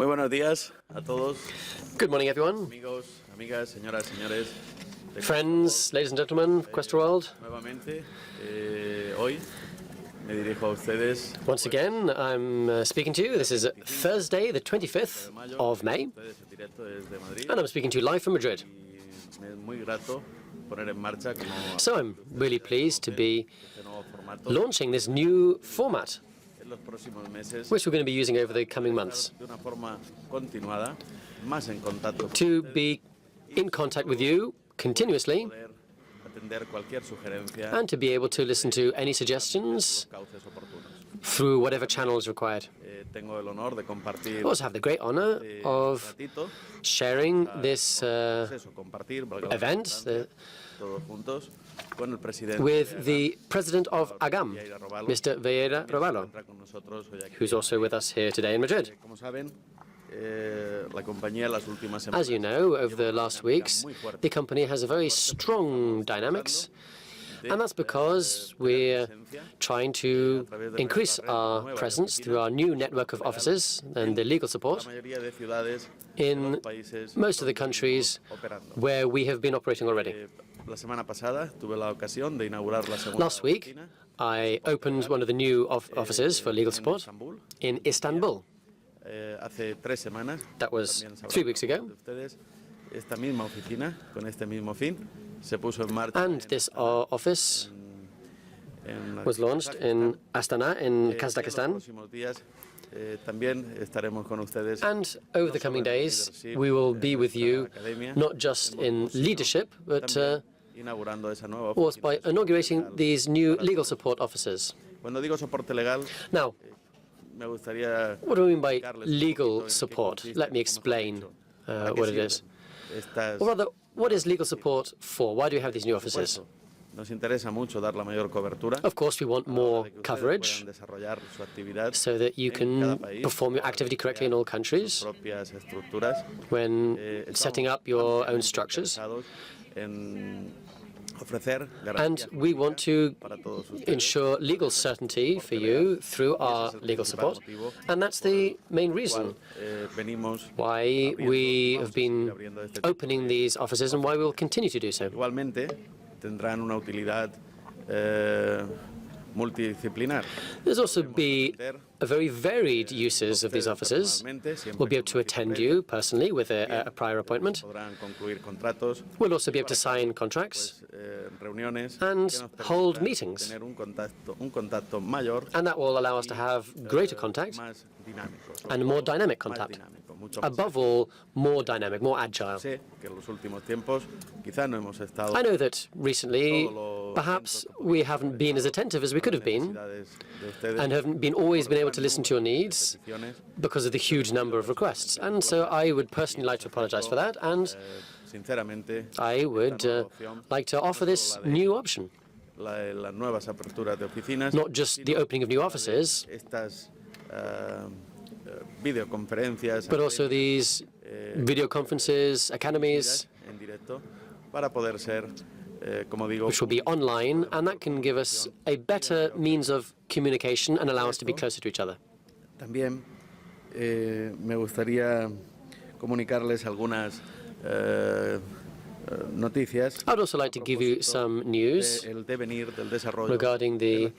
Muy buenos días a todos. Good morning, everyone. Amigos, amigas, señoras, señores. Friends, ladies and gentlemen, Questra World. Nuevamente, hoy me dirijo a ustedes. Once again, I'm speaking to you. This is Thursday, the 25th of May, and I'm speaking to you live from Madrid. So I'm really pleased to be launching this new format, which we're going to be using over the coming months, to be in contact with you continuously and to be able to listen to any suggestions through whatever channel is required. I also have the great honor of sharing this event with the president of Agam, Mr. Vieira Robalo, who's also with us here today in Madrid. As you know, over the last weeks, the company has a very strong dynamics, and that's because we're trying to increase our presence through our new network of offices and the legal support in most of the countries where we have been operating already. Last week, I opened one of the new offices for legal support in Istanbul. That was 3 weeks ago. And this office was launched in Astana in Kazakhstan. And over the coming days, we will be with you not just in leadership, but also by inaugurating these new legal support offices. Now, what do I mean by legal support? Let me explain what it is. Or rather, what is legal support for? Why do we have these new offices? Of course, we want more coverage so that you can perform your activity correctly in all countries when setting up your own structures. And we want to ensure legal certainty for you through our legal support. And that's the main reason why we have been opening these offices and why we will continue to do so. There's also be a very varied uses of these offices. We'll be able to attend you personally with a prior appointment. We'll also be able to sign contracts and hold meetings. And that will allow us to have greater contact and more dynamic contact. Above all, more dynamic, more agile. I know that recently, perhaps we haven't been as attentive as we could have been and haven't always been able to listen to your needs because of the huge number of requests. And so I would personally like to apologize for that, and I would like to offer this new option. Not just the opening of new offices, but also these video conferences, academies, which will be online, and that can give us a better means of communication and allow us to be closer to each other. También me gustaría comunicarles algunas noticias. I'd also like to give you some news regarding the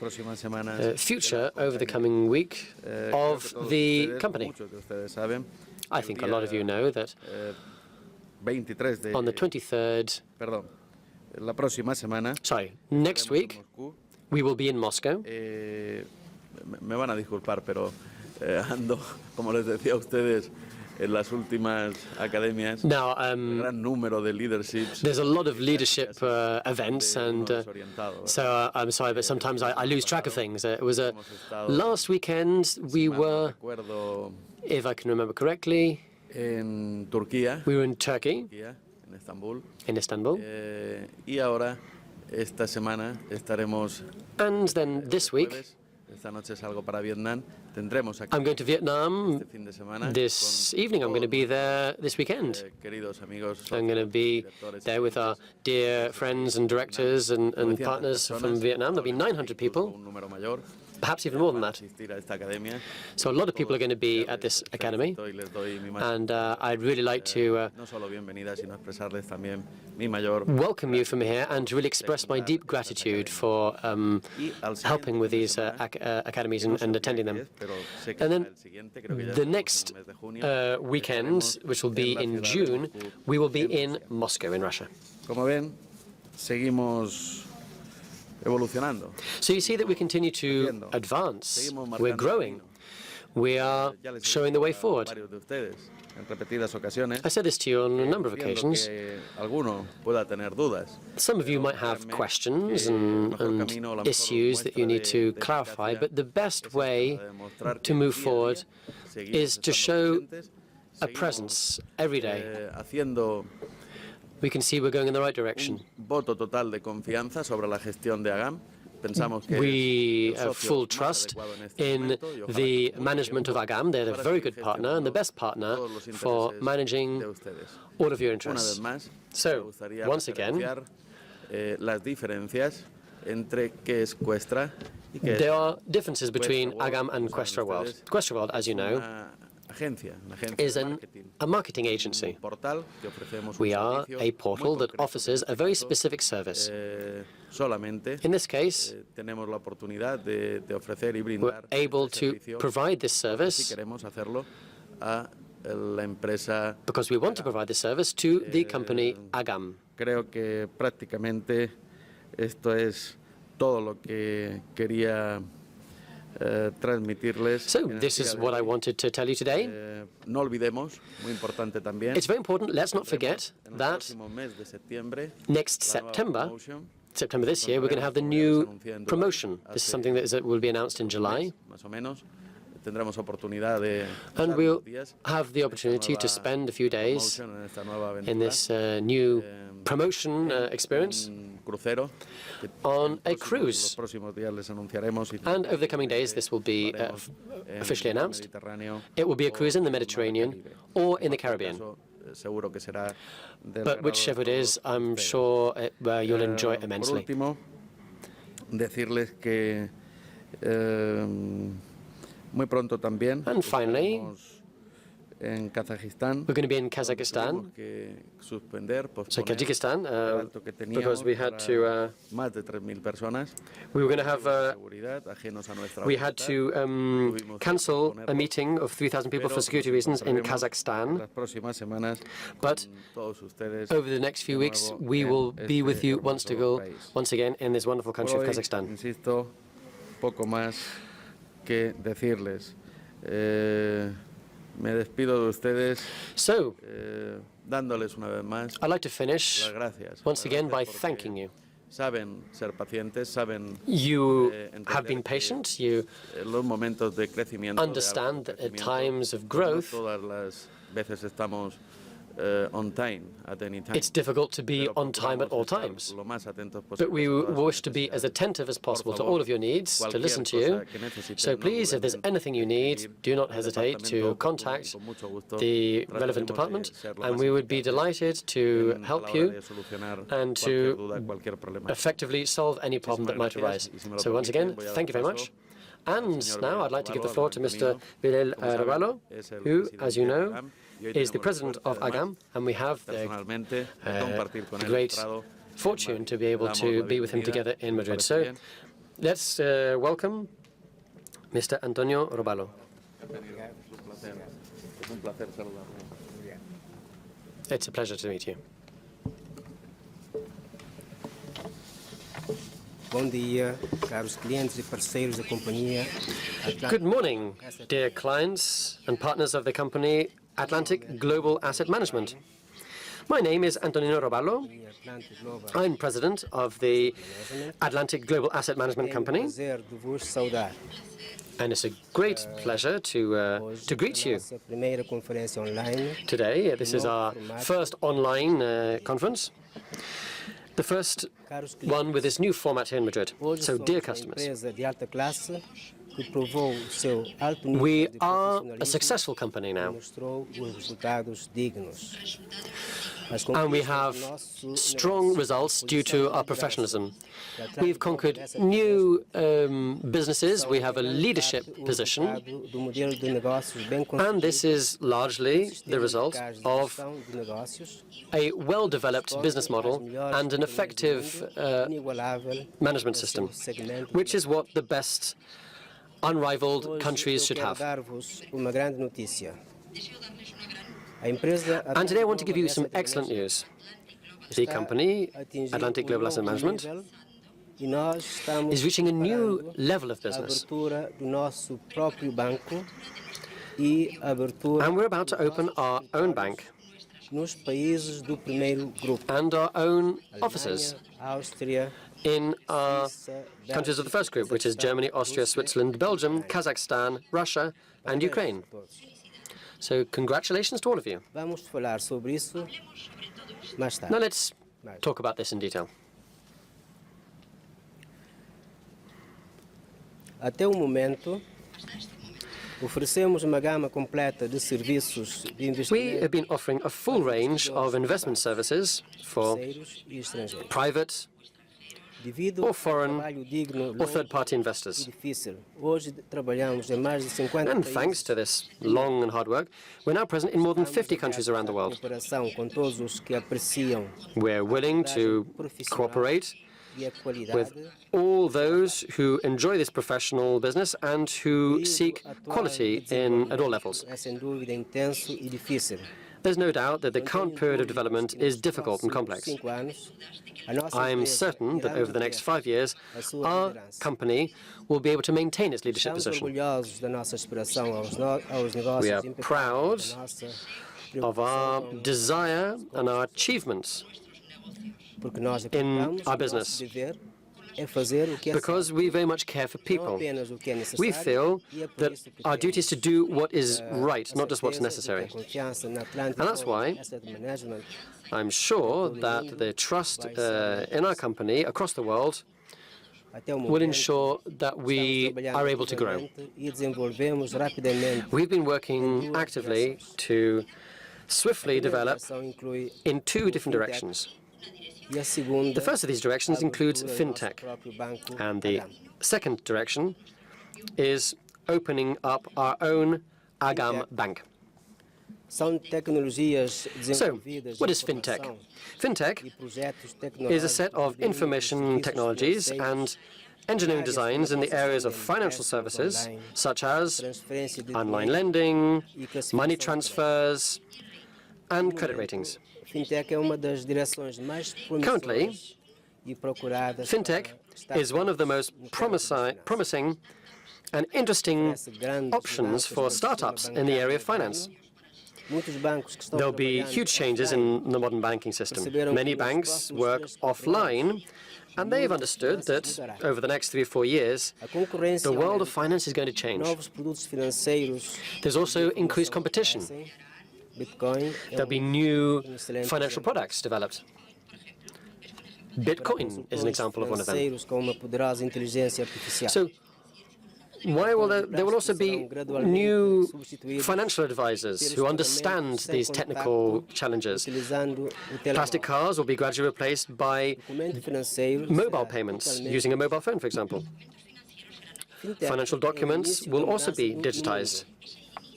future over the coming week of the company. I think a lot of you know that on the 23rd, next week, we will be in Moscow. Me van a disculpar, pero ando, como les decía a ustedes, en las últimas academias, now, gran número de leaderships. There's a lot of leadership events, and so I'm sorry, but sometimes I lose track of things. It was last weekend we were, if I can remember correctly, en Turquía. We were in Turkey, en Istanbul. Y ahora, esta semana, estaremos. And then this week, Esta noche salgo para Vietnam. Tendremos aquí I'm going to Vietnam este fin de semana this evening. I'm going to be there this weekend. Queridos amigos, I'm going to be there with our dear friends and directors and partners from Vietnam. There'll be 900 people. perhaps even more than that. So a lot of people are going to be at this academy, and I'd really like to welcome you from here and to really express my deep gratitude for helping with these academies and attending them. And then the next weekend, which will be in June, we will be in Moscow, in Russia. Como ven, seguimos evolucionando. So you see that we continue to advance. We're growing. We are showing the way forward. I said this to you on a number of occasions. Some of you might have questions and issues that you need to clarify, but the best way to move forward is to show a presence every day. We can see we're going in the right direction. We have full trust in the management of Agam. They're a very good partner and the best partner for managing all of your interests. So, once again, there are differences between Agam and Questra World. Questra World, as you know, is a marketing agency. We are a portal that offers a very specific service. In this case, we're able to provide this service because we want to provide this service to the company Agam. Creo que prácticamente esto es todo lo que quería transmitirles. So this is what I wanted to tell you today. No olvidemos, muy importante también. It's very important. Let's not forget that next September this year, we're going to have the new promotion. This is something that will be announced in July. And we'll have the opportunity to spend a few days in this new promotion experience on a cruise. And over the coming days, this will be officially announced. It will be a cruise in the Mediterranean or in the Caribbean. But whichever it is, I'm sure you'll enjoy it immensely. And finally, we're going to be in Kazakhstan. So Kyrgyzstan, because we had to, we were going to have, we had to cancel a meeting of 3,000 people for security reasons in Kazakhstan. But over the next few weeks, we will be with you once again in this wonderful country of Kazakhstan. Que decirles. Me despido de ustedes. So, dándoles una vez más. I'd like to finish once again by thanking you. Saben ser pacientes, saben. You have been patient. You understand that at times of growth, on time at any time. It's difficult to be on time at all times. But we wish to be as attentive as possible to all of your needs, to listen to you. So please, if there's anything you need, do not hesitate to contact the relevant department, and we would be delighted to help you and to effectively solve any problem that might arise. So once again, thank you very much. And now I'd like to give the floor to Mr. Bilal Raballo, who, as you know, is the president of Agam, and we have the great fortune to be able to be with him together in Madrid. So let's welcome Mr. Antonio Roballo. It's a pleasure to meet you. Good morning, dear clients and partners of the company Atlantic Global Asset Management. My name is Antonino Roballo. I'm president of the Atlantic Global Asset Management Company. And it's a great pleasure to greet you today. This is our first online conference, the first one with this new format here in Madrid. So, dear customers, we are a successful company now. and we have strong results due to our professionalism. We've conquered new businesses, we have a leadership position, and this is largely the result of a well-developed business model and an effective management system, which is what the best unrivaled countries should have. And today I want to give you some excellent news. The company, Atlantic Global Asset Management, is reaching a new level of business. And we're about to open our own bank and our own offices in our countries of the first group, which is Germany, Austria, Switzerland, Belgium, Kazakhstan, Russia, and Ukraine. So congratulations to all of you. Now let's talk about this in detail. Até o momento, oferecemos uma gama completa de serviços de We investimento have been offering a full range of investment services for terceiros e estrangeiros. private Devido or ao foreign trabalho digno, or longo third-party e investors. difícil, hoje trabalhamos em mais de 50 And países. thanks to this long and hard work, we're now present in more than 50 countries around the world. Cooperação com todos os que apreciam We're willing to cooperate e a qualidade with all those who enjoy this professional business and who seek quality at all levels. é sem dúvida intenso e difícil. There's no doubt that the current period of development is difficult and complex. 5 anos, a nossa I am empresa certain that irá over the next 5 years, a sua our liderança. company will be able to maintain its leadership Estamos position. orgulhosos da nossa aspiração aos negócios We are impecáveis, proud da nossa of our preocupação com desire and our achievements porque nós in acreditamos our que o business. nosso dever é fazer o que é because we very much care for não people. apenas o que é necessário, We feel e é por that isso que our temos duty is to do what is a right, not just what's certeza de necessary. que a confiança na Atlantic And that's why Asset Management I'm sure that the trust in our company across the world até o will momento ensure that estamos we trabalhando are able to grow. ativamente e desenvolvemos rapidamente. We've been working actively to swiftly develop Essa inclui in two different directions. e a segunda, The first of these directions includes abertura do nosso fintech, próprio banco and the Agam. second direction is opening up our own Agam bank. São tecnologias So, desenvolvidas what de is fintech? informação Fintech e projetos is a set of tecnológicos de information serviços technologies financeiros, and engineering designs in the areas of financial services, such as transferência de online dinheiro lending, e classificação money de crédito. transfers, and credit ratings. Fintech é uma das direções mais Currently, promissoras e procuradas Fintech para is one of the most promising and interesting options for startups in the area of finance. Muitos bancos que estão There'll be trabalhando huge changes in the modern banking system. Many banks work offline, and they've understood that over the next 3 or 4 years, a concorrência the world of aumenta, finance is going to change. novos produtos financeiros, There's also increased competition. Bitcoin There'll be new financial products developed. Bitcoin is an example of one of them. financeiros com uma poderosa inteligência artificial. So, why will there will also be new financial advisors who understand these technical challenges. Utilizando o Plastic telemóvel. cars will be gradually replaced by Documento financeiro mobile será payments totalmente using a mobile phone, for example. Fintech Financial é o documents início will da also be mudança no digitized. mundo.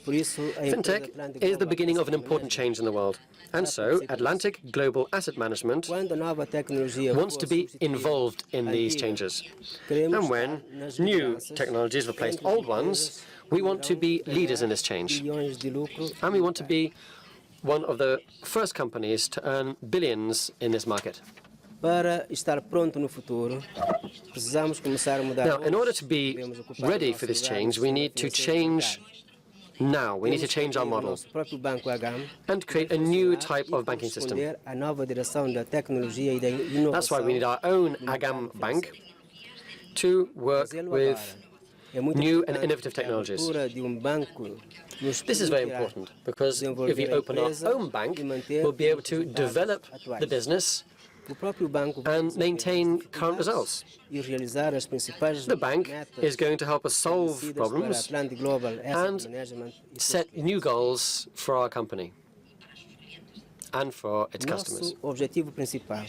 Por isso, a empresa Fintech Atlantic is the Global beginning of an Asset important Management, change in the world. And so, Atlantic Global Asset Management quando a nova tecnologia wants for to be substituir involved in these antiga, changes. queremos And when estar nas new lideranças, technologies replace grandes old ones, empresas we want to be irão leaders in this gerar change. bilhões de lucro And we want to be one of the first companies to earn billions in this market. Para estar pronto no futuro, precisamos começar a mudar. Now, in hoje. order to be Devemos ocupar ready o for nosso this lugar change, no we sistema need to financeiro change bancário. now. We need to Temos change our abrir o model nosso próprio banco Agam and create a new type of banking system. corresponder à nova direção da tecnologia e da inovação. That's why we need our own Agam bank to work Fazê-lo with agora é muito new and importante, innovative porque a technologies. abertura de banco nos This is very permitirá important because if we desenvolver a open our empresa own bank, e manter we'll be able os to resultados develop atuais. the business O próprio banco vai and resolver maintain as current dificuldades results. e realizar as principais The bank metas is going to help us solve estabelecidas para problems Atlantic Global Asset and Management e seus set clientes. new goals for our company. and for its customers. Nosso objetivo principal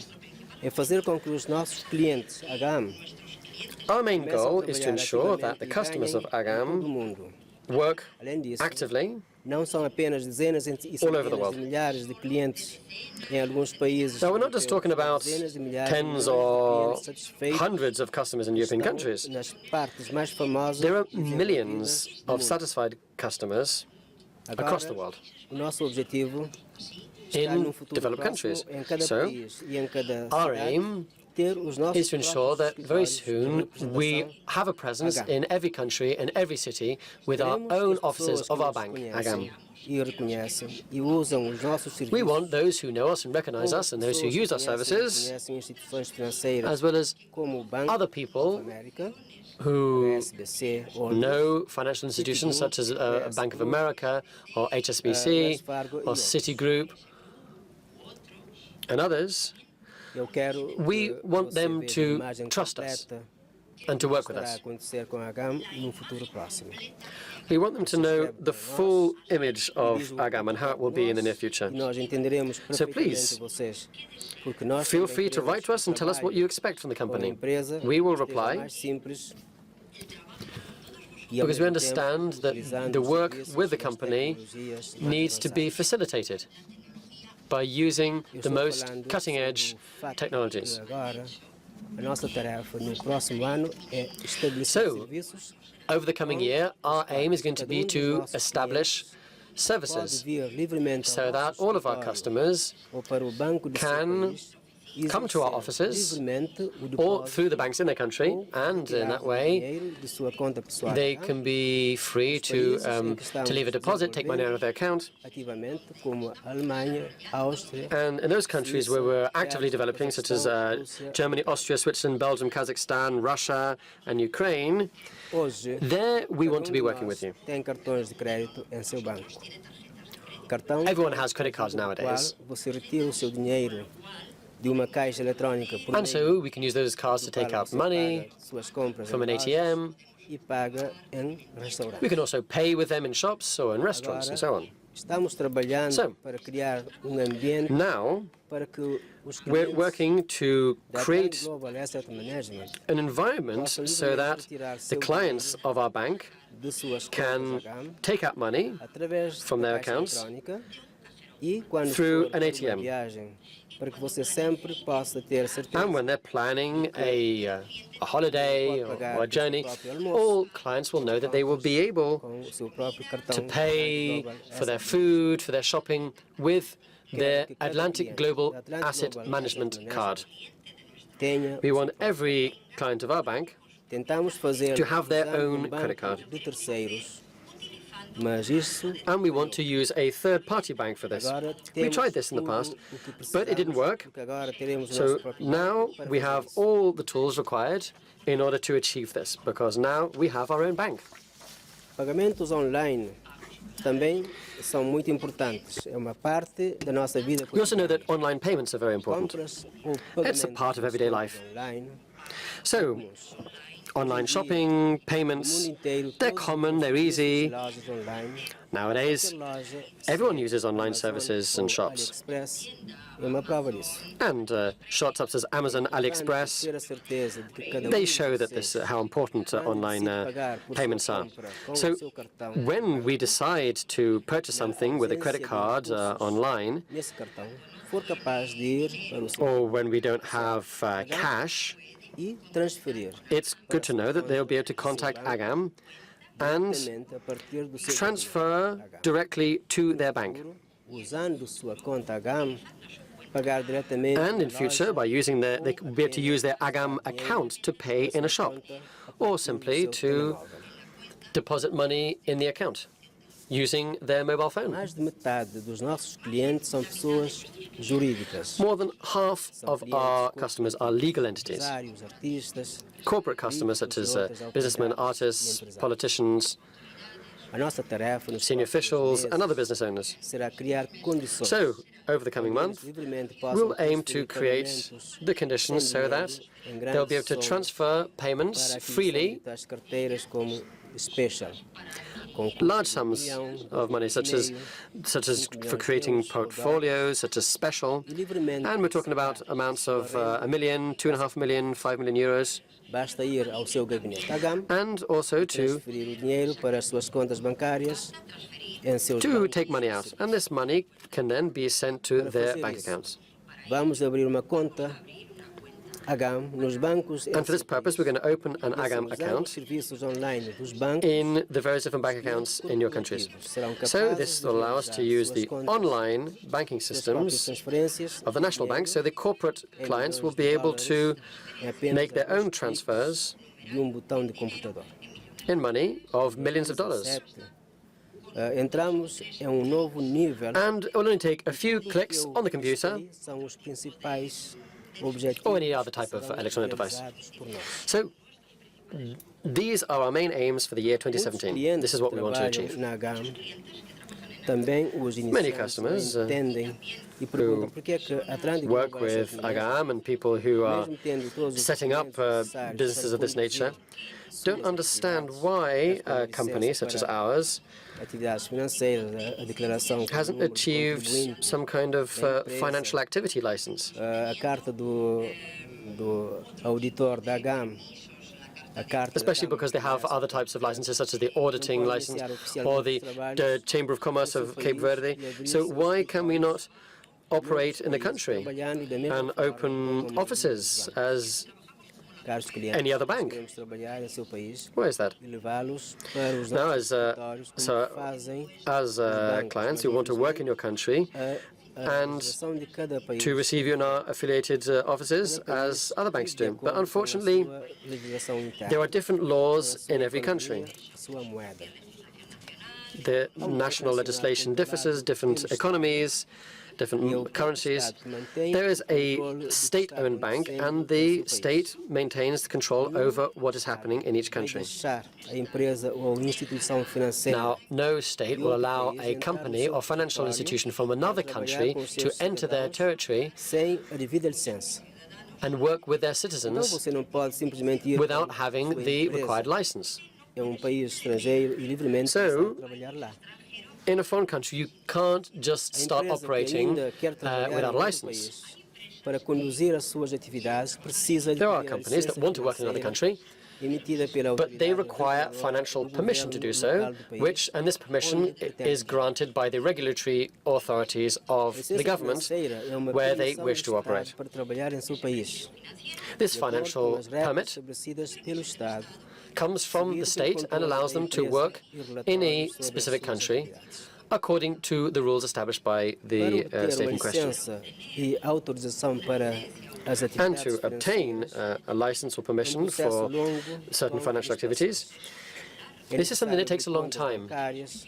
é fazer com que os nossos clientes Agam Our main goal is to ensure that the customers of Agam work Além disso, actively não são apenas dezenas e all over the centenas world. de milhares de clientes em alguns países. Now, we're not just talking about dezenas de milhares tens de or clientes satisfeitos hundreds of customers in European estão countries. nas partes mais famosas There are e desenvolvidas millions do of mundo. satisfied customers across the world O nosso objetivo está in num futuro developed próximo countries. em cada So, país e em cada our cidade aim ter os nossos is to ensure próprios that very escritórios de soon we representação have a presence Agam. in every country and every city with our Queremos que own as offices pessoas of que our nos bank, conhecem Agam. e reconhecem e usam os nossos serviços. We want those who know us and recognize como us and those who pessoas que use our conhecem e services, reconhecem instituições financeiras as well as como o Banco other da people América, who SBC, ou know financial institutions such as Bank of America or HSBC or Citigroup and others. Eu quero We que want você them veja a to imagem trust us completa and to do que work with estará a us. acontecer com a Agam no futuro próximo. We want them to know the full image of Agam and how it will be in the near future. E nós entenderemos So perfeitamente please, vocês, porque nós Feel também free to queremos write to us and tell us what you expect from the com a company. empresa We will esteja reply mais simples e, ao because we mesmo understand tempo, that utilizando the os work serviços with the das company tecnologias mais needs to be avançadas. facilitated by using Eu the estou most falando cutting-edge sobre o fato technologies. que agora a nossa tarefa no próximo ano é estabelecer So, serviços. Over the coming year, our aim is going to be to establish Pode services vir livremente so ao that nosso all of our escritório customers ou para o banco de seu can país, come to our exercer offices livremente o or depósito through the banks in their country, ou and in retirar that o way dinheiro de sua conta pessoal they Agam, can be free to leave a deposit, take money out of their account. ativamente, como a Alemanha, a Áustria, And in those countries where we're actively developing, such as Germany, Austria, Switzerland, Belgium, Kazakhstan, Russia, and Ukraine, hoje there we want to be cada working de with nós you. tem cartões de crédito em seu banco. Cartão Everyone has credit cards com o nowadays. qual você retira o seu dinheiro de uma caixa eletrônica por And meio so we can use those cards to do take qual out você money paga suas compras from em an lojas ATM. e paga em restaurantes. We can also pay with them in shops or in restaurants and so on. Estamos trabalhando So, para criar ambiente Now, para que os we're clientes working to da create Global Asset Management an environment so that the clients of our bank de suas can contas Agam take out money através from da their caixa accounts eletrônica e quando through for an por ATM. uma viagem para que você sempre possa ter certeza and when they're planning a holiday or a journey, all clients will know that they will be able com o seu próprio cartão to pay Global for their Asset food, for their shopping with their que cada Atlantic cliente Global da Atlantic Asset Global Management Asset card. tenha. We want every client of our bank Tentamos fazer to have their usando own banco credit card. de terceiros, mas isso and we want to use a third-party bank for this. agora We temos tried this in the tudo past, o que but it didn't precisamos, work. porque agora teremos o So nosso próprio now banco para we fazer have isso. all the tools required in order to achieve this, because now we have our own bank. Pagamentos online também são muito importantes. É uma parte da nossa vida We also know that cotidiana. online payments are very important. Compras ou It's a pagamentos part of everyday life. online. So, online shopping, No payments, mundo inteiro, they're todos os common, they're serviços easy. de lojas online. Nowadays, Qualquer loja, everyone seja uses online Amazon services and ou shops. AliExpress, é uma prova disso. And shops such as Amazon, AliExpress, Ter a certeza de que cada they de show that vocês, how important online quando decide pagar por sua payments are. compra com So o seu cartão, when we decide to purchase something with a credit card online, nesse cartão, for capaz de ir para o seu or when we don't have cash, e transferir it's good to know that they'll be able to contact Agam and diretamente a partir do seu transfer Agam. directly to their bank. Usando sua conta Agam, pagar diretamente And in na future, loja, by using they could be able to use their Agam account to pay in a shop, or simply to deposit money in the account using their mobile phone. Mais de metade dos nossos clientes são pessoas jurídicas. More than half of our customers are legal entities. Empresários, artistas. Corporate customers such as businessmen, artists, politicians, A nossa tarefa nos senior próximos officials, meses and other business owners. será criar condições So, over the coming month, livremente possam we'll aim to transferir create pagamentos the conditions sem so that dinheiro em they'll be able grandes to somas transfer payments para aquilo que são freely ditas carteiras como special. large sums of money, such as for creating portfolios, such as special, and we're talking about amounts of €1 million, €2.5 million, €5 million, Basta ir ao seu gabinete Agam, and also to transferir o dinheiro para as suas contas bancárias em seus bancos. take money out, and this money can then be sent to their bank accounts. Vamos abrir uma conta Agam nos bancos. And for this purpose, we're going to open an Agam account Serviços online dos bancos. in the various different bank accounts in your countries. So this will allow us to use the online banking systems of the national bank, so the corporate clients will be able to make their own transfers De botão de computador. in money of millions of dollars. Entramos em novo nível. And it will only take a few clicks on the computer São os principais objetivos or any other type of electronic device. realizados por nós. So these are our main aims for the year 2017. This is what we want to achieve. Na Agam, também os Many iniciantes customers entendem e perguntam por que é que Atlântico work não vai with ser primeiro, Agam and people who are mesmo tendo todos os setting up documentos necessários businesses of this para nature conduzir don't understand why a company such as ours atividades financeiras, a declaração com o hasn't número de achieved contribuinte, some kind of financial activity license. a carta do auditor da Agam, a carta da Especially Agam because they have other types of licenses, such as the auditing license or the Chamber of Commerce of Cape Verde. So why can we not operate in the country and open offices as caros clientes, any other bank? podemos trabalhar em seu país Why is that? e levá-los para os Now, nossos escritórios, como fazem as clients who want to work in your country a and legislação de cada país. to receive you in our affiliated offices as other banks do. But unfortunately, Sua legislação interna, there are different laws in every country. sua moeda. The national legislation differs, different economies, different currencies. There is a state-owned bank, and the state maintains control over what is happening in each country. Deixar a empresa ou instituição financeira Now, no state will allow a company or financial institution from another country to enter their territory sem a devida licença. and work with their Então citizens você não pode simplesmente ir without para having sua the empresa required license. em país estrangeiro e livremente So, começar a trabalhar lá. In a foreign country, you can't just A start empresa que operating ainda quer trabalhar without em a outro license. país, para conduzir as suas atividades, precisa de There are ter a companies that licença want to work in another financeira country, emitida pela but they autoridade require reguladora financial do permission to do governo so, local do país. and this permission is granted by the regulatory authorities of A the licença government financeira é uma where they permissão wish do to Estado operate. para trabalhar em seu país, This de acordo com financial as regras permit estabelecidas pelo Estado, comes from the state and allows them to work in a specific country according to the rules established by para the obter state uma in question. licença e autorização para as And atividades to obtain financeiras, a license or permission processo for longo, certain com financial activities, é this is something that necessário takes a long contas time. bancárias,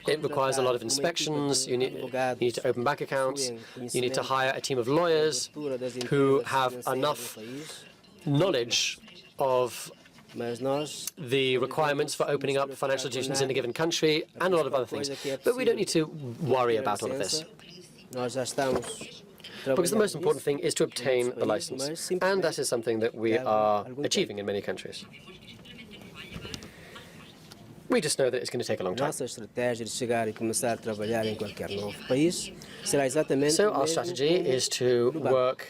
It requires a lot of contratar uma equipa inspections, de you need advogados to open bank accounts, possuem you need to conhecimento hire a team of lawyers cultura das who empresas have financeiras enough do país, knowledge of mas nós the requirements for opening up financial institutions in a given country and a lot of other things. But we don't need to worry about all of this, nós já estamos because the most trabalhando important nisso. thing is to obtain the license, and that is something that we are achieving in many countries. We just know that it's going to take a long time. Nossa estratégia de chegar e começar a trabalhar em qualquer novo país será exatamente So o our mesmo strategy como is to no banco. work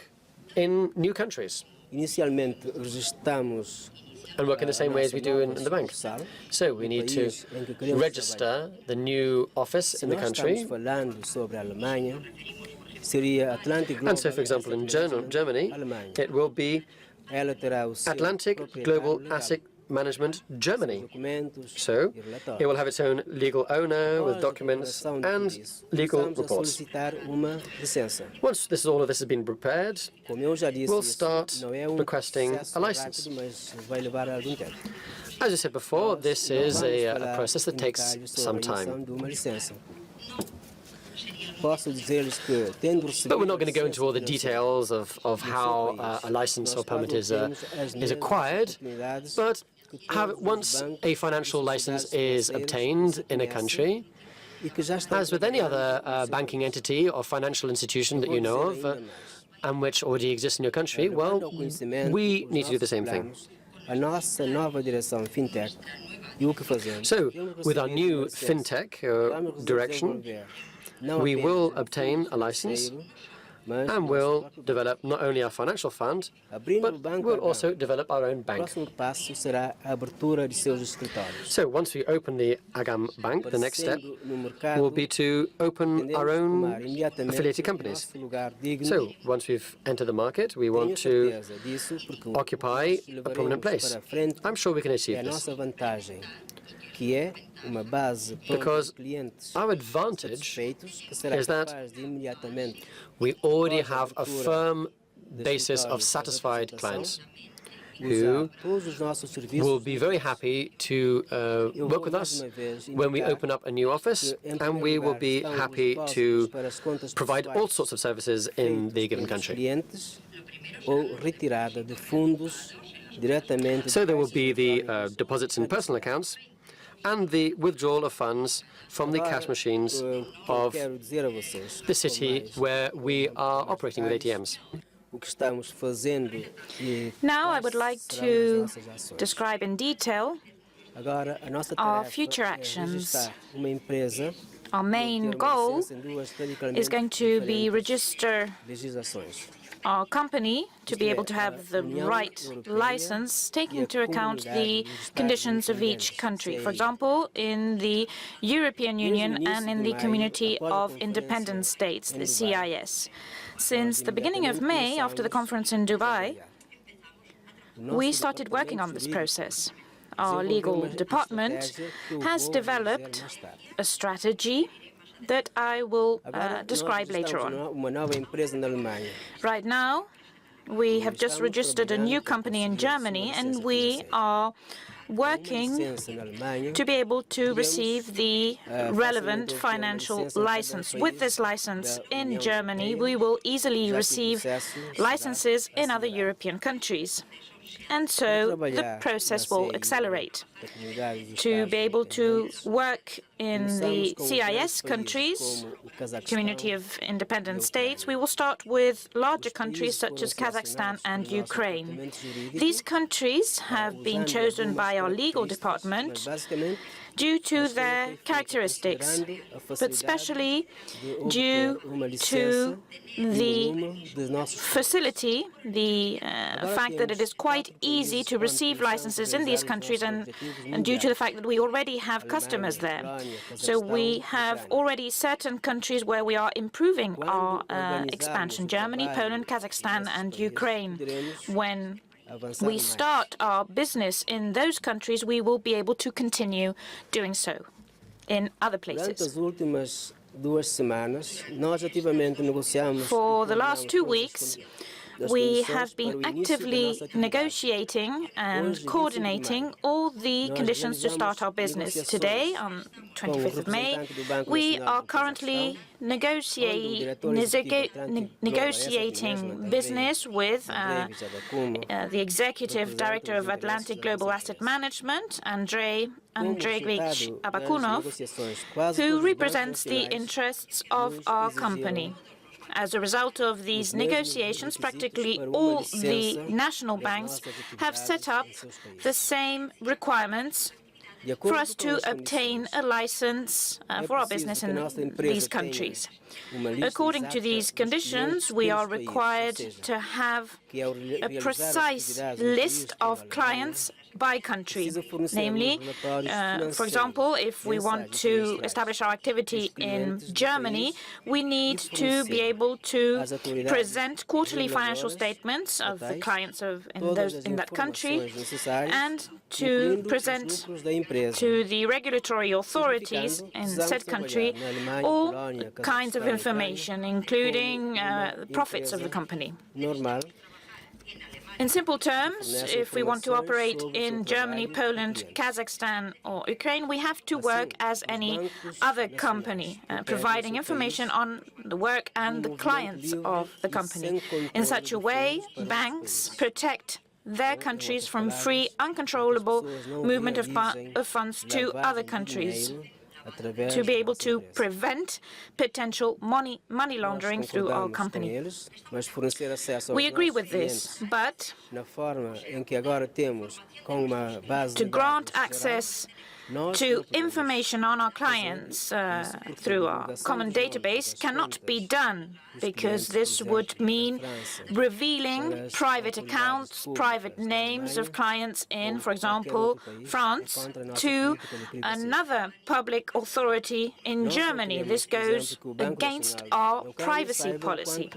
in new countries Inicialmente registramos and work in the same way as we do in the bank. sucursal. So we need to país em que queremos register the new office Se in the nós country. estamos falando sobre a Alemanha, seria Atlantic Global And so, for example, in Germany, Alemanha. it will be Ela terá o seu Atlantic proprietário Global legal, Asset Management Germany. documentos So e relatórios. it will have its own legal owner with Após a documents preparação de and tudo isso, legal começamos a reports. solicitar uma licença. Once all of this has been prepared, Como eu já disse, we'll isso start não é requesting processo a license. rápido, mas vai levar algum tempo. as I said before, this is Vamos a falar process that em takes detalhes sobre some a emissão time. de uma licença. Posso dizer-lhes que, tendo recebido But we're not going to go a into all the licença details of how a license or permit is acquired, but once a financial license is obtained in a country, e que já estão as with any other banking entity or financial institution that you know of, and which already exists in your country, well, we need to do the same thing. a nossa nova direção fintech e o que fazemos. So, with our new fintech direction, we will obtain a license and will develop not only our financial fund, but we'll also develop our own O bank. próximo passo será a abertura de seus escritórios. So once we open the Agam bank, the next step will be to open our own affiliated companies. So once we've entered the market, we want to occupy a prominent place. I'm sure we can achieve this, because our advantage is that we already have a firm basis of satisfied clients who will be very happy to work with us when we open up a new office, and we will be happy to provide all sorts of services in the given country. So there will be the deposits in personal accounts and the withdrawal of funds from the cash machines of the city where we are operating with ATMs. Now I would like to describe in detail our future actions. Our main goal is going to be register our company to be able to have the right license, taking into account the conditions of each country. For example, in the European Union and in the Community of Independent States, the CIS. Since the beginning of May, after the conference in Dubai, we started working on this process. Our legal department has developed a strategy that I will describe later on. Right now, we have just registered a new company in Germany, and we are working to be able to receive the relevant financial license. With this license in Germany, we will easily receive licenses in other European countries. And so the process will accelerate. To be able to work in the CIS countries, Community of Independent States, we will start with larger countries such as Kazakhstan and Ukraine. These countries have been chosen by our legal department due to their characteristics, but especially due to the facility, the fact that it is quite easy to receive licenses in these countries, and due to the fact that we already have customers there. So we have already certain countries where we are improving our expansion: Germany, Poland, Kazakhstan, and Ukraine. When we start our business in those countries, we will be able to continue doing so in other places. For the last 2 weeks, we have been actively negotiating and coordinating all the conditions to start our business. Today, on 25th of May, we are currently negotiating business with the Executive Director of Atlantic Global Asset Management, Andrzej Abakunov, who represents the interests of our company. As a result of these negotiations, practically all the national banks have set up the same requirements for us to obtain a license for our business in these countries. According to these conditions, we are required to have a precise list of clients by country. Namely, for example, if we want to establish our activity in Germany, we need to be able to present quarterly financial statements of the clients in that country, and to present to the regulatory authorities in said country all kinds of information, including the profits of the company. In simple terms, if we want to operate in Germany, Poland, Kazakhstan, or Ukraine, we have to work as any other company, providing information on the work and the clients of the company. In such a way, banks protect their countries from free, uncontrollable movement of funds to other countries. to be able to prevent potential money laundering through our company. We agree with this, but to grant access to information on our clients through our common database cannot be done, because this would mean revealing private accounts, private names of clients in, for example, France, to another public authority in Germany. This goes against our privacy policy.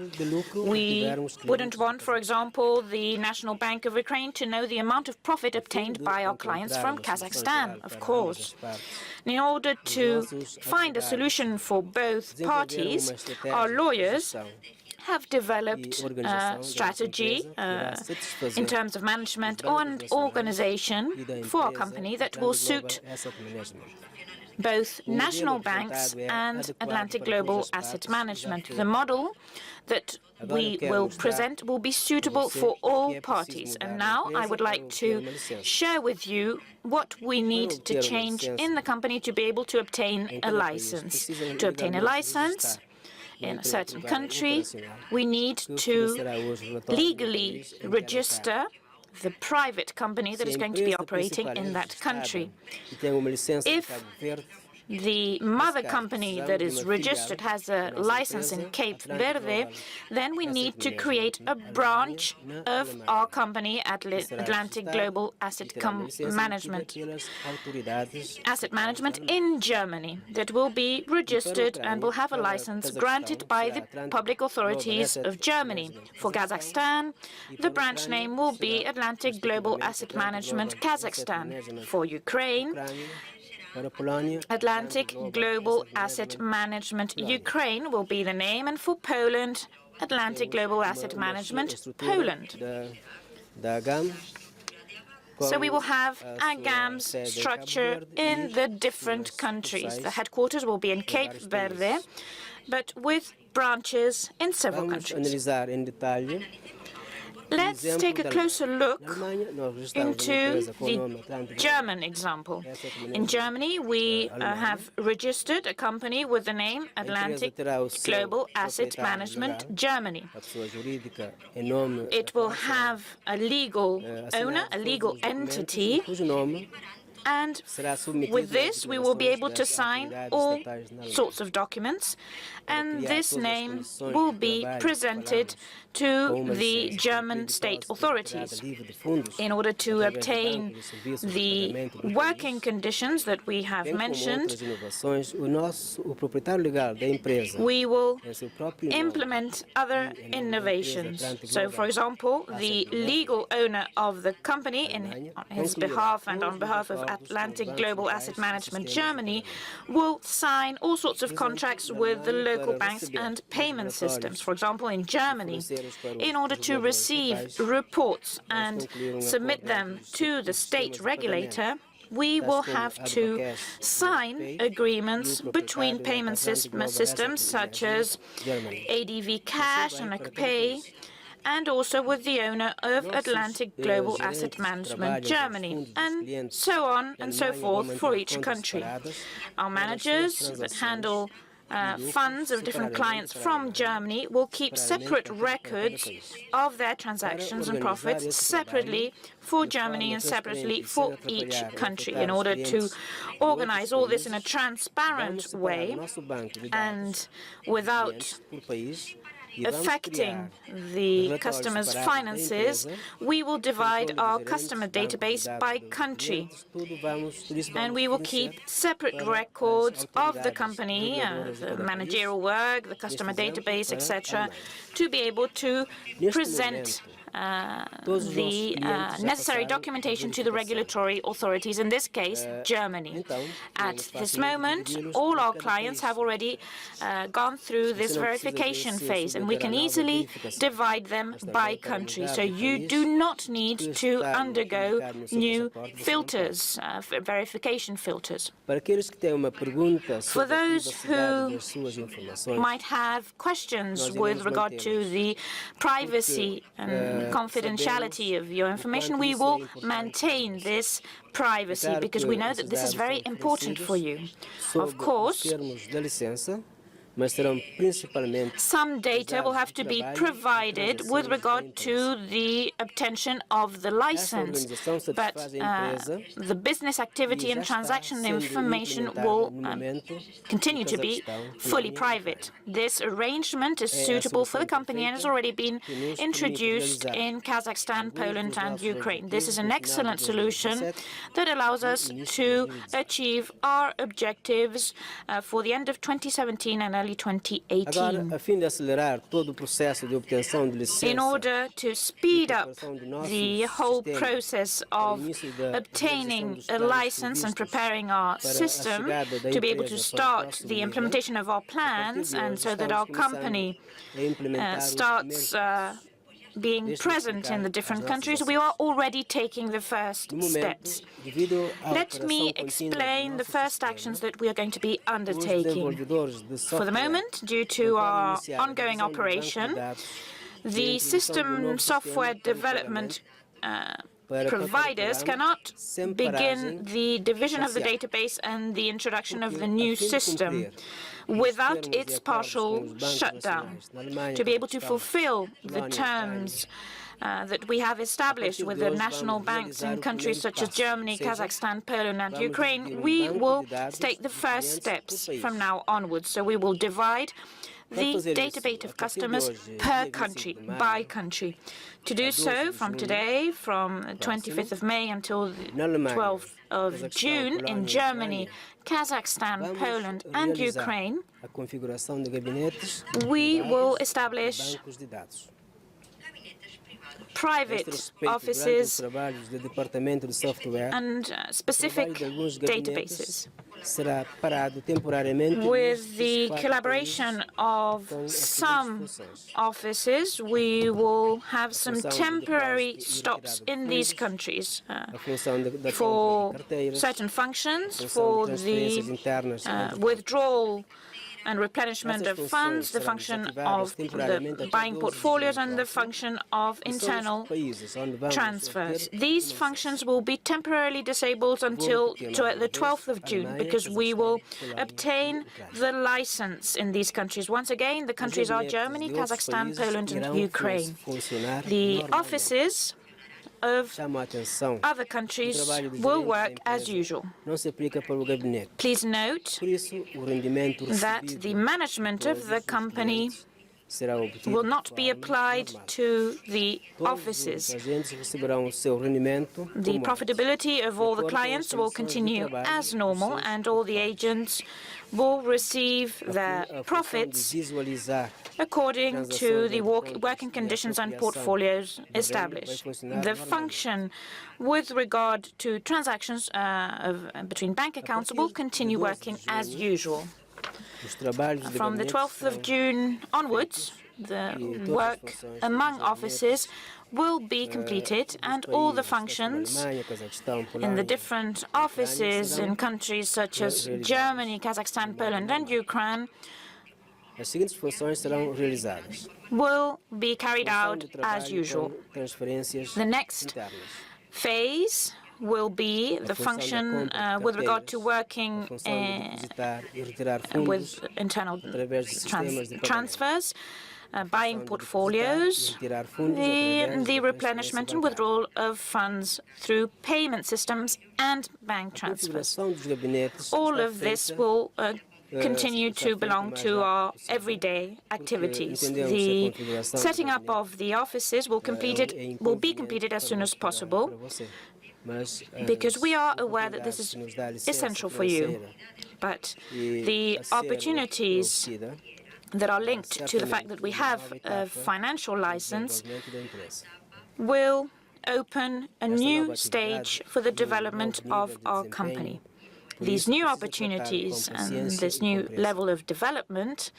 We wouldn't want, for example, the National Bank of Ukraine to know the amount of profit obtained by our clients from Kazakhstan, of course. In order to find a solution for both parties, our lawyers have developed a strategy in terms of management and organization for our company that will suit both national banks and Atlantic Global Asset Management. The model that we will present will be suitable for all parties. And now I would like to share with you what we need to change in the company to be able to obtain a license. To obtain a license in a certain country, we need to legally register the private company that is going to be operating in that country. If the mother company that is registered has a license in Cape Verde, then we need to create a branch of our company at Atlantic Global Asset Management in Germany that will be registered and will have a license granted by the public authorities of Germany. For Kazakhstan, the branch name will be Atlantic Global Asset Management Kazakhstan. For Ukraine, Atlantic Global Asset Management Ukraine will be the name, and for Poland, Atlantic Global Asset Management Poland. So we will have Agam's structure in the different countries. The headquarters will be in Cape Verde, but with branches in several countries. Let's take a closer look into the German example. In Germany, we have registered a company with the name Atlantic Global Asset Management Germany. It will have a legal owner, a legal entity, and with this, we will be able to sign all sorts of documents, and this name will be presented to the German state authorities. In order to obtain the working conditions that we have mentioned, we will implement other innovations. So, for example, the legal owner of the company, on his behalf and on behalf of Atlantic Global Asset Management Germany, will sign all sorts of contracts with the local banks and payment systems. For example, in Germany, in order to receive reports and submit them to the state regulator, we will have to sign agreements between payment systems such as ADV Cash and Pay, and also with the owner of Atlantic Global Asset Management Germany, and so on and so forth for each country. Our managers that handle funds of different clients from Germany will keep separate records of their transactions and profits separately for Germany and separately for each country. In order to organize all this in a transparent way and without affecting the customer's finances, we will divide our customer database by country, and we will keep separate records of the company, the managerial work, the customer database, etc., to be able to present the necessary documentation to the regulatory authorities, in this case, Germany. At this moment, all our clients have already gone through this verification phase, and we can easily divide them by country. So you do not need to undergo new filters, verification filters. For those who might have questions with regard to the privacy and confidentiality of your information, we will maintain this privacy because we know that this is very important for you. Of course, some data will have to be provided with regard to the obtention of the license, but the business activity and transaction information will continue to be fully private. This arrangement is suitable for the company and has already been introduced in Kazakhstan, Poland, and Ukraine. This is an excellent solution that allows us to achieve our objectives for the end of 2017 and early 2018. In order to speed up the whole process of obtaining a license and preparing our system to be able to start the implementation of our plans, and so that our company starts being present in the different countries, we are already taking the first steps. Let me explain the first actions that we are going to be undertaking. For the moment, due to our ongoing operation, the system software development providers cannot begin the division of the database and the introduction of the new system without its partial shutdown. To be able to fulfill the terms that we have established with the national banks in countries such as Germany, Kazakhstan, Poland, and Ukraine, we will take the first steps from now onwards. So we will divide the database of customers per country, by country. To do so, from today, from 25th of May until the 12th of June, in Germany, Kazakhstan, Poland, and Ukraine, we will establish private offices and specific databases. With the collaboration of some offices, we will have some temporary stops in these countries for certain functions, for the withdrawal and replenishment of funds, the function of the buying portfolios, and the function of internal transfers. These functions will be temporarily disabled until the 12th of June, because we will obtain the license in these countries. Once again, the countries are Germany, Kazakhstan, Poland, and Ukraine. The offices of other countries will work as usual. Please note that the management of the company will not be applied to the offices. The profitability of all the clients will continue as normal, and all the agents will receive their profits according to the working conditions and portfolios established. The function with regard to transactions between bank accounts will continue working as usual. From the 12th of June onwards, the work among offices will be completed, and all the functions in the different offices in countries such as Germany, Kazakhstan, Poland, and Ukraine will be carried out as usual. The next phase will be the function with regard to working with internal transfers, buying portfolios, the replenishment and withdrawal of funds through payment systems and bank transfers. All of this will continue to belong to our everyday activities. The setting up of the offices will be completed as soon as possible, because we are aware that this is essential for you. But the opportunities that are linked to the fact that we have a financial license will open a new stage for the development of our company. These new opportunities and this new level of development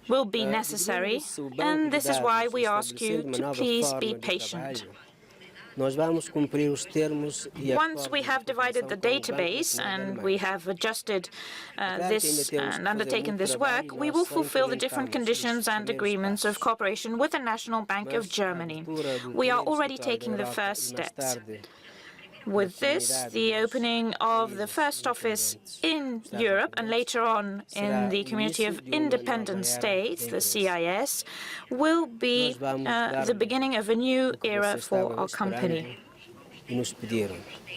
will be necessary, and this is why we ask you to please be patient. Once we have divided the database and we have adjusted this and undertaken this work, we will fulfill the different conditions and agreements of cooperation with the National Bank of Germany. We are already taking the first steps. With this, the opening of the first office in Europe and later on in the Community of Independent States, the CIS, will be the beginning of a new era for our company.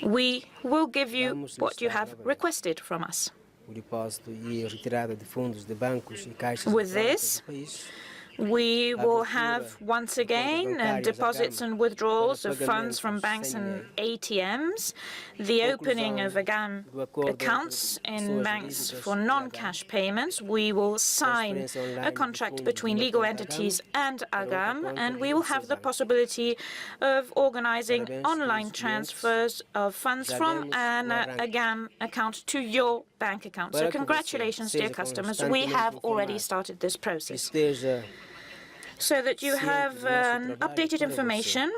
We will give you what you have requested from us. With this, we will have, once again, deposits and withdrawals of funds from banks and ATMs, the opening of Agam accounts in banks for non-cash payments. We will sign a contract between legal entities and Agam, and we will have the possibility of organizing online transfers of funds from an Agam account to your bank account. So congratulations, dear customers. We have already started this process. So that you have updated information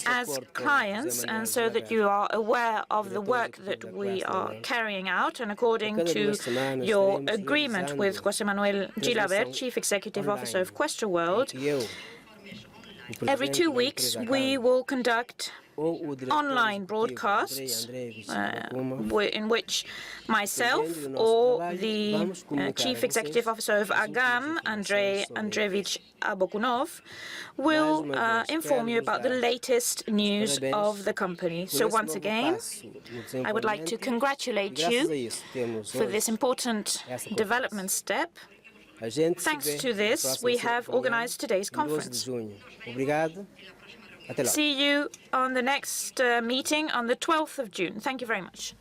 as clients, and so that you are aware of the work that we are carrying out, and according to your agreement with José Manuel Gilabert, Chief Executive Officer of Questra World, every 2 weeks we will conduct online broadcasts in which myself or the Chief Executive Officer of Agam, Andrei Andreevich Abokunov, will inform you about the latest news of the company. So once again, I would like to congratulate you for this important development step. Thanks to this, we have organized today's conference. See you on the next meeting on the 12th of June. Thank you very much.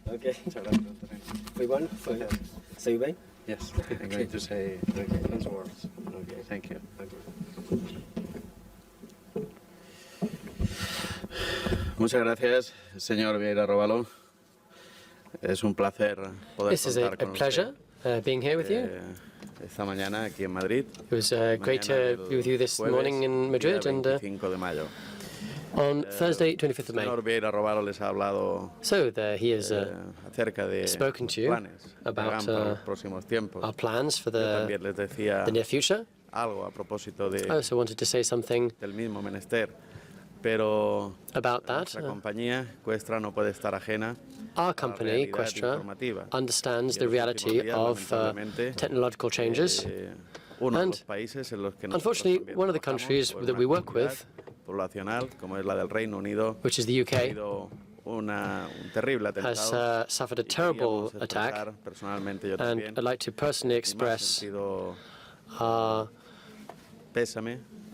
Okay. Foi bom? Saiu bem? Yes, I'm going to say those words. Okay, thank you. Muchas gracias, señor Vieira Robalo. Es un placer poder This is a contar con pleasure being here with you. Esta mañana aquí en Madrid. It was great to be with you this morning in Madrid, and on Thursday, 25th of May. Señor Vieira Robalo les ha hablado So he has acerca de spoken to you planes about para los próximos tiempos. our plans for Yo también the les decía near future. algo a propósito de I also wanted to say something del mismo menester, pero about that. nuestra compañía Questra no puede estar ajena Our company, Questra, understands the reality of technological changes. And unfortunately, one of the countries that we work with, which is the UK, has suffered a terrible attack, and I'd like to personally express our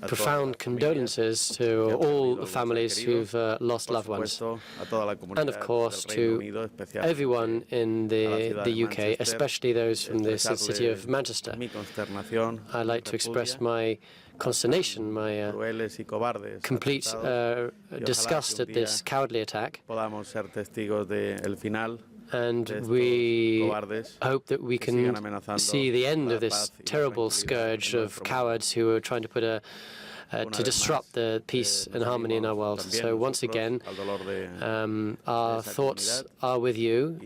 profound condolences to all the families who've lost loved ones, and of course to everyone in the UK, especially those from the city of Manchester. I'd like to express my consternation, my complete disgust at this cowardly attack, and we hope that we can see the end of this terrible scourge of cowards who are trying to put to disrupt the peace and harmony in our world. So once again, our thoughts are with you,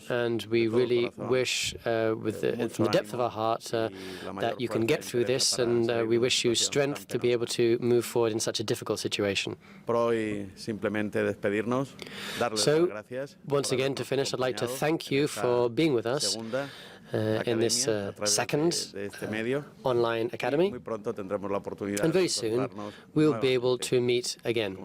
and we really wish, from the depth of our heart, that you can get through this, and we wish you strength to be able to move forward in such a difficult situation. So, once again, to finish, I'd like to thank you for being with us in this second online academy, and very soon we'll be able to meet again.